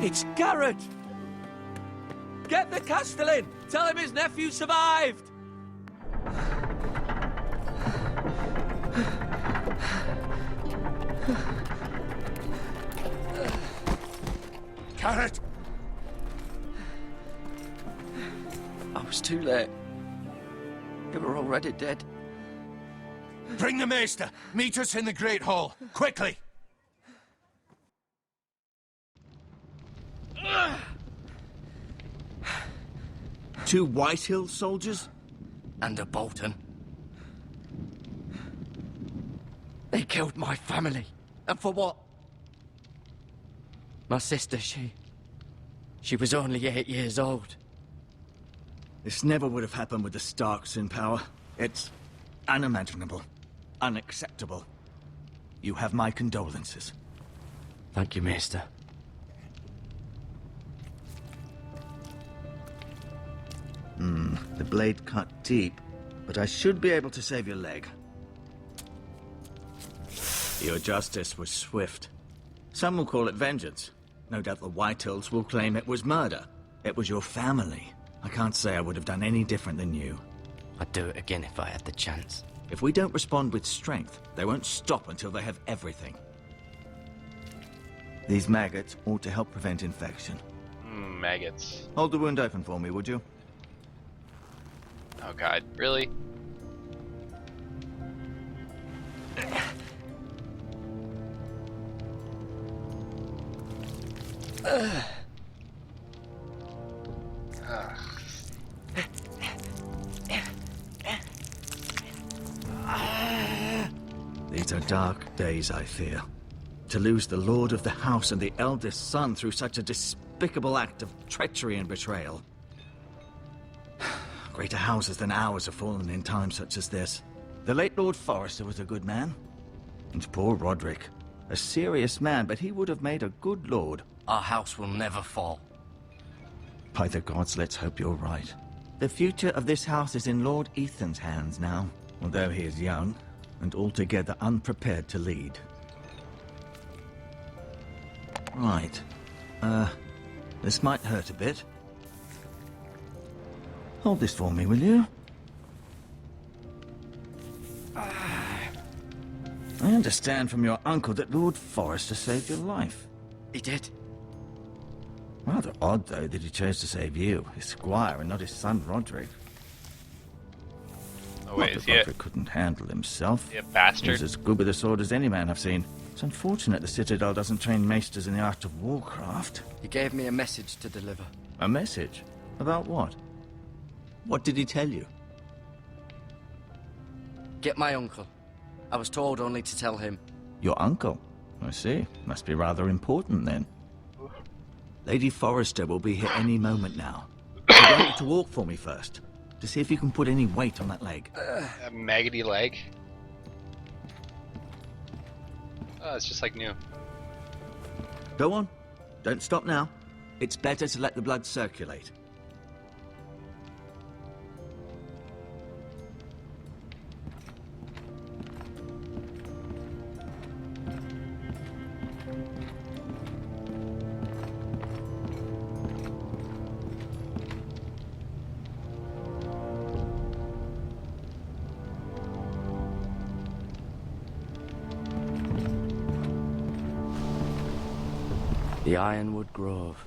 It's Garrett! Get the Castellan! Tell him his nephew survived! Garrett! I was too late. They were already dead. Bring the maester! Meet us in the Great Hall, quickly! Two Whitehill soldiers? And a Bolton. They killed my family. And for what? My sister, she was only 8 years old. This never would have happened with the Starks in power. It's unimaginable. Unacceptable. You have my condolences. Thank you, Maester. The blade cut deep, but I should be able to save your leg. Your justice was swift. Some will call it vengeance. No doubt the Whitehills will claim it was murder. It was your family. I can't say I would have done any different than you. I'd do it again if I had the chance. If we don't respond with strength, they won't stop until they have everything. These maggots ought to help prevent infection. Maggots. Hold the wound open for me, would you? Oh god, really? These are dark days, I fear. To lose the lord of the house and the eldest son through such a despicable act of treachery and betrayal. Greater houses than ours have fallen in times such as this. The late Lord Forrester was a good man. And poor Roderick. A serious man, but he would have made a good lord. Our house will never fall. By the gods, let's hope you're right. The future of this house is in Lord Ethan's hands now, although he is young and altogether unprepared to lead. Right. This might hurt a bit. Hold this for me, will you? I understand from your uncle that Lord Forrester saved your life. He did. Rather odd, though, that he chose to save you, his squire, and not his son Roderick. Oh wait, Not is that he Roderick couldn't handle himself. a He bastard? was as good with a sword as any man I've seen. It's unfortunate the Citadel doesn't train maesters in the art of warcraft. He gave me a message to deliver. A message? About what? What did he tell you? Get my uncle. I was told only to tell him. Your uncle? I see. Must be rather important, then. Lady Forrester will be here any moment now. So get you to walk for me first, to see if you can put any weight on that leg. A maggoty leg? Oh, it's just like new. Go on. Don't stop now. It's better to let the blood circulate. The Ironwood Grove.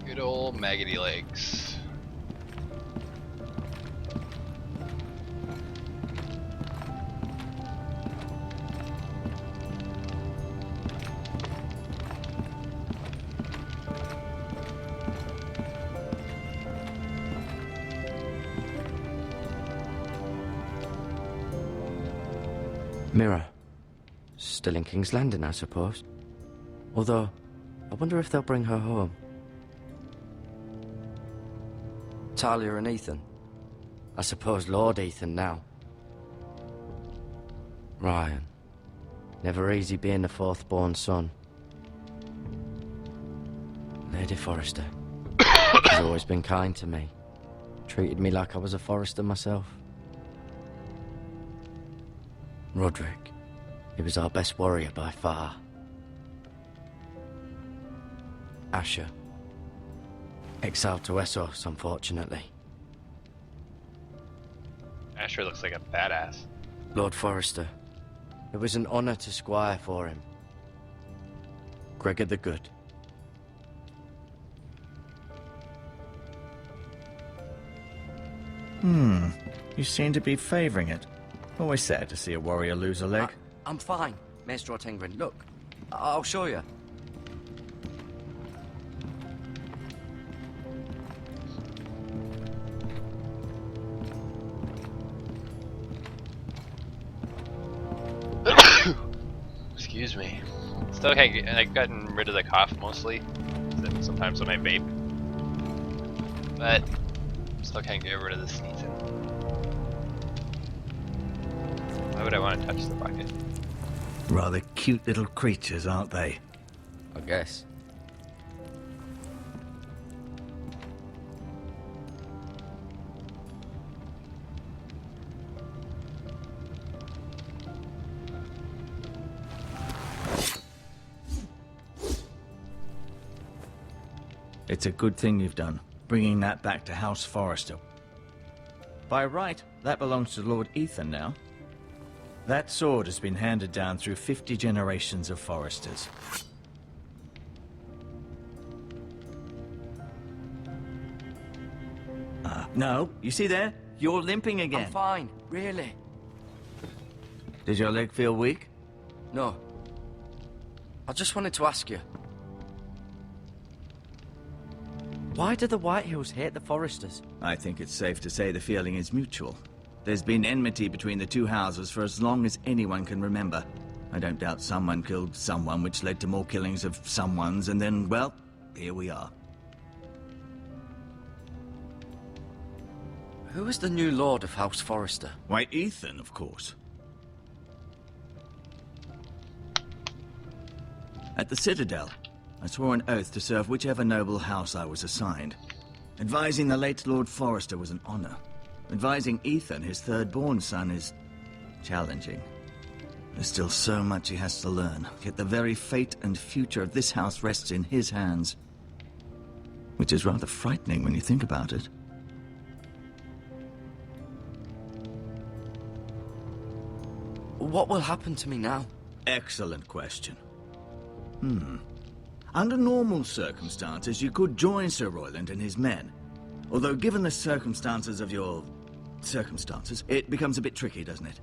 Good old maggoty legs. Mirror. Still in King's Landing, I suppose. Although, I wonder if they'll bring her home. Talia and Ethan. I suppose Lord Ethan now. Ryan. Never easy being the fourth-born son. Lady Forrester. He's always been kind to me. Treated me like I was a Forrester myself. Roderick. He was our best warrior by far. Asher. Exiled to Essos, unfortunately. Asher looks like a badass. Lord Forrester. It was an honor to squire for him. Gregor the Good. You seem to be favoring it. Always sad to see a warrior lose a leg. I'm fine, Maestro Tengrin. Look, I'll show you. Excuse me. Still can't get, I've gotten rid of the cough mostly. Sometimes when I vape. But still can't get rid of the sneezing. Why would I want to touch the bucket? Rather cute little creatures, aren't they? I guess. It's a good thing you've done, bringing that back to House Forrester. By right, that belongs to Lord Ethan now. That sword has been handed down through 50 generations of Forresters. No, you see there? You're limping again. I'm fine, really. Does your leg feel weak? No. I just wanted to ask you. Why do the Whitehills hate the Forresters? I think it's safe to say the feeling is mutual. There's been enmity between the two houses for as long as anyone can remember. I don't doubt someone killed someone, which led to more killings of someones, and then, well, here we are. Who is the new Lord of House Forrester? Why, Ethan, of course. At the Citadel, I swore an oath to serve whichever noble house I was assigned. Advising the late Lord Forrester was an honor. Advising Ethan, his third-born son, is challenging. There's still so much he has to learn, yet the very fate and future of this house rests in his hands. Which is rather frightening when you think about it. What will happen to me now? Excellent question. Under normal circumstances, you could join Sir Royland and his men. Although, given the circumstances of your circumstances, it becomes a bit tricky, doesn't it?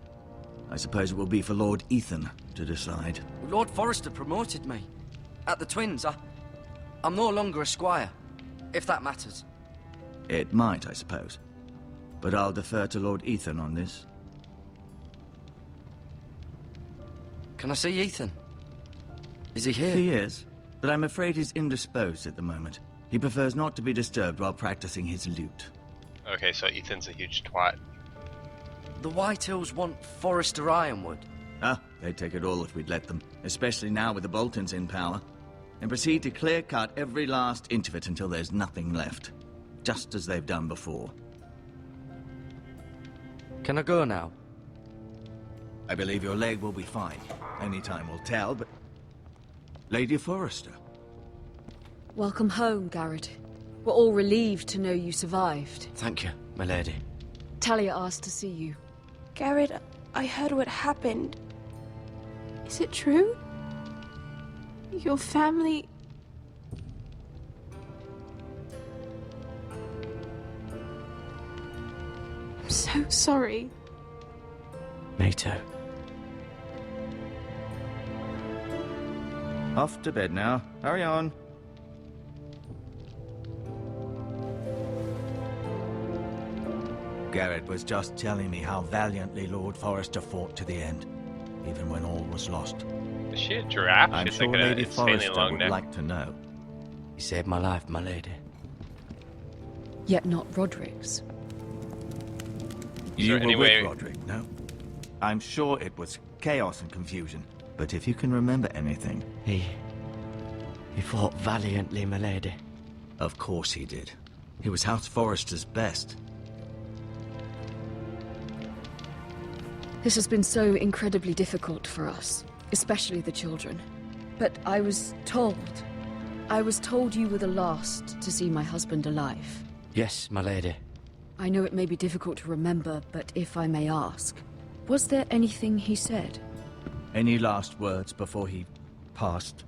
I suppose it will be for Lord Ethan to decide. Lord Forrester promoted me. At the Twins, I'm no longer a squire, if that matters. It might, I suppose. But I'll defer to Lord Ethan on this. Can I see Ethan? Is he here? He is, but I'm afraid he's indisposed at the moment. He prefers not to be disturbed while practicing his lute. Okay, so Ethan's a huge twat. The Whitehills want Forrester Ironwood. They'd take it all if we'd let them, especially now with the Boltons in power, and proceed to clear-cut every last inch of it until there's nothing left, just as they've done before. Can I go now? I believe your leg will be fine. Only time will tell, but... Lady Forrester. Welcome home, Garrett. We're all relieved to know you survived. Thank you, my lady. Talia asked to see you. Garrett, I heard what happened. Is it true? Your family... I'm so sorry. Me too. Off to bed now. Hurry on. Garrett was just telling me how valiantly Lord Forrester fought to the end, even when all was lost. Is she a giraffe? I'm She's sure like Lady an insanely Forrester long would neck. like to know. You saved my life, my lady. Yet not Roderick's. You there were any way- with Roderick, no? I'm sure it was chaos and confusion, but if you can remember anything... He fought valiantly, my lady. Of course he did. He was House Forrester's best. This has been so incredibly difficult for us, especially the children. But I was told you were the last to see my husband alive. Yes, my lady. I know it may be difficult to remember, but if I may ask, was there anything he said? Any last words before he passed?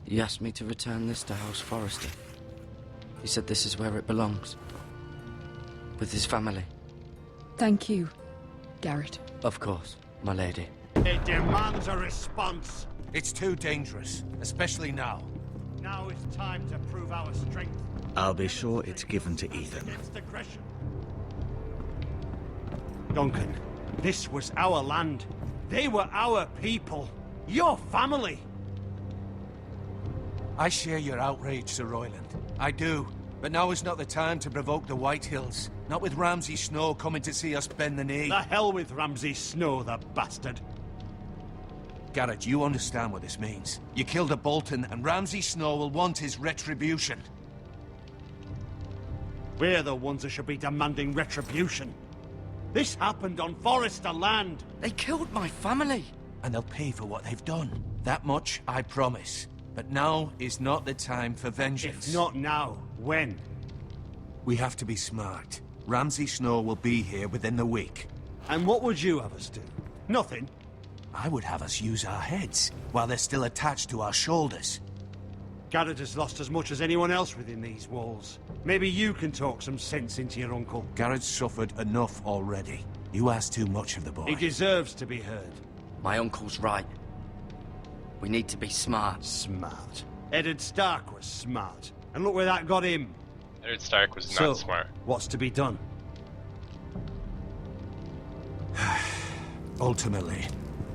He asked me to return this to House Forrester. He said this is where it belongs. With his family. Thank you, Garrett. Of course, my lady. It demands a response. It's too dangerous, especially now. Now is time to prove our strength. I'll be sure it's given to Ethan. Against aggression. Duncan, this was our land. They were our people. Your family. I share your outrage, Sir Royland. I do. But now is not the time to provoke the White Hills. Not with Ramsay Snow coming to see us bend the knee. The hell with Ramsay Snow, the bastard. Garrett, you understand what this means. You killed a Bolton, and Ramsay Snow will want his retribution. We're the ones that should be demanding retribution. This happened on Forrester land. They killed my family. And they'll pay for what they've done. That much, I promise. But now is not the time for vengeance. If not now, when? We have to be smart. Ramsay Snow will be here within the week. And what would you have us do? Nothing. I would have us use our heads, while they're still attached to our shoulders. Garrett has lost as much as anyone else within these walls. Maybe you can talk some sense into your uncle. Garrett's suffered enough already. You ask too much of the boy. He deserves to be heard. My uncle's right. We need to be smart. Smart. Eddard Stark was smart. And look where that got him. Eddard Stark was So, not smart. what's to be done? Ultimately,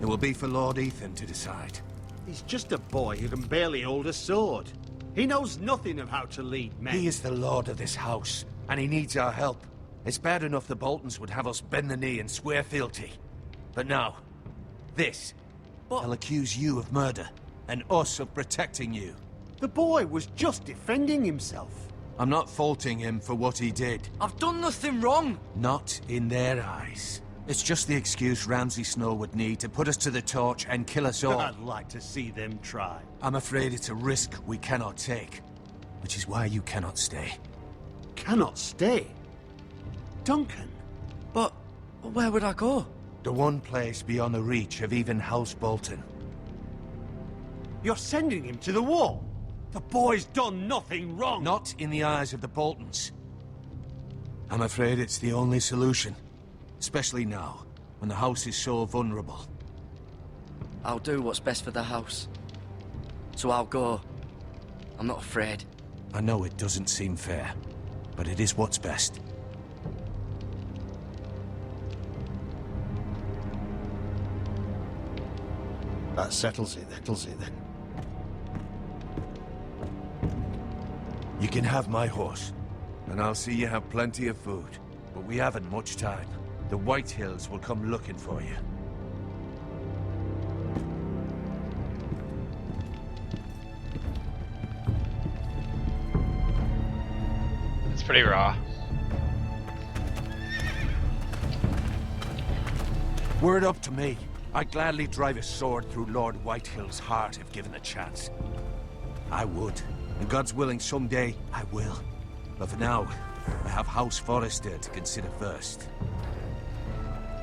it will be for Lord Ethan to decide. He's just a boy who can barely hold a sword. He knows nothing of how to lead men. He is the lord of this house, and he needs our help. It's bad enough the Boltons would have us bend the knee and swear fealty. But now, this. They'll accuse you of murder, and us of protecting you. The boy was just defending himself. I'm not faulting him for what he did. I've done nothing wrong! Not in their eyes. It's just the excuse Ramsay Snow would need to put us to the torch and kill us all. I'd like to see them try. I'm afraid it's a risk we cannot take. Which is why you cannot stay. Cannot stay? Duncan? But where would I go? The one place beyond the reach of even House Bolton. You're sending him to the wall? The boy's done nothing wrong! Not in the eyes of the Boltons. I'm afraid it's the only solution. Especially now, when the house is so vulnerable. I'll do what's best for the house. So I'll go. I'm not afraid. I know it doesn't seem fair, but it is what's best. That settles it then. You can have my horse, and I'll see you have plenty of food. But we haven't much time. The White Hills will come looking for you. It's pretty raw. Were it up to me, I'd gladly drive a sword through Lord Whitehill's heart if given a chance. I would. And God's willing, someday I will. But for now, I have House Forrester to consider first.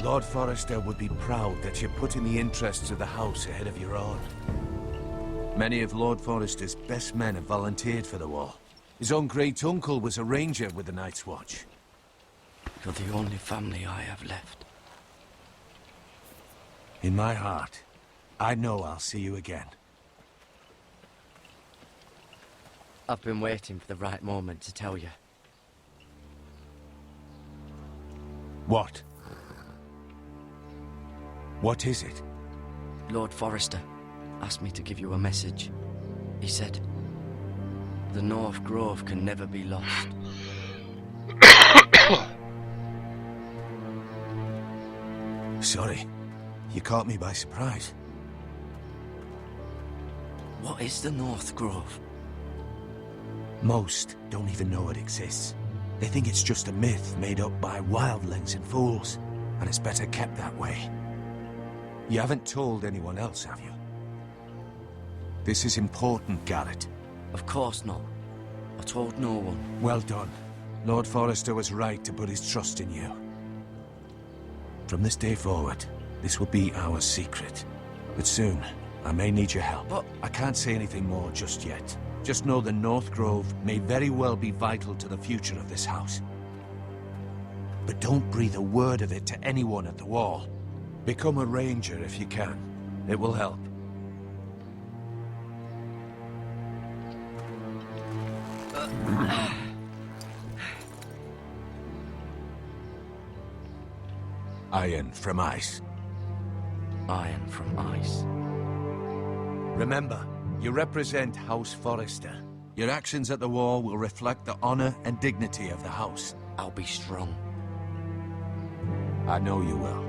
Lord Forrester would be proud that you're putting the interests of the house ahead of your own. Many of Lord Forrester's best men have volunteered for the war. His own great-uncle was a ranger with the Night's Watch. You're the only family I have left. In my heart, I know I'll see you again. I've been waiting for the right moment to tell you. What? What is it? Lord Forrester asked me to give you a message. He said, the North Grove can never be lost. Sorry, you caught me by surprise. What is the North Grove? Most don't even know it exists. They think it's just a myth made up by wildlings and fools, and it's better kept that way. You haven't told anyone else, have you? This is important, Garrett. Of course not. I told no one. Well done. Lord Forrester was right to put his trust in you. From this day forward, this will be our secret. But soon, I may need your help. But I can't say anything more just yet. Just know the North Grove may very well be vital to the future of this house. But don't breathe a word of it to anyone at the Wall. Become a ranger if you can. It will help. Iron from ice. iron from ice. Remember, you represent House Forrester. Your actions at the Wall will reflect the honor and dignity of the house. I'll be strong. I know you will.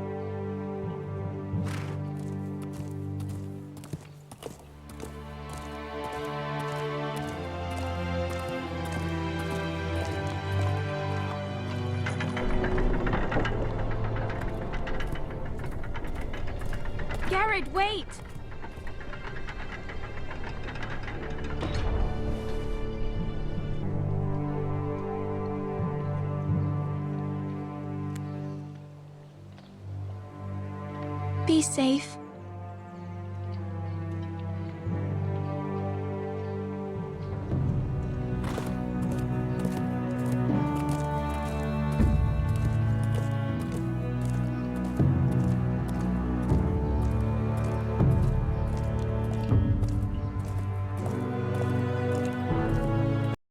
Garrett, wait! Be safe.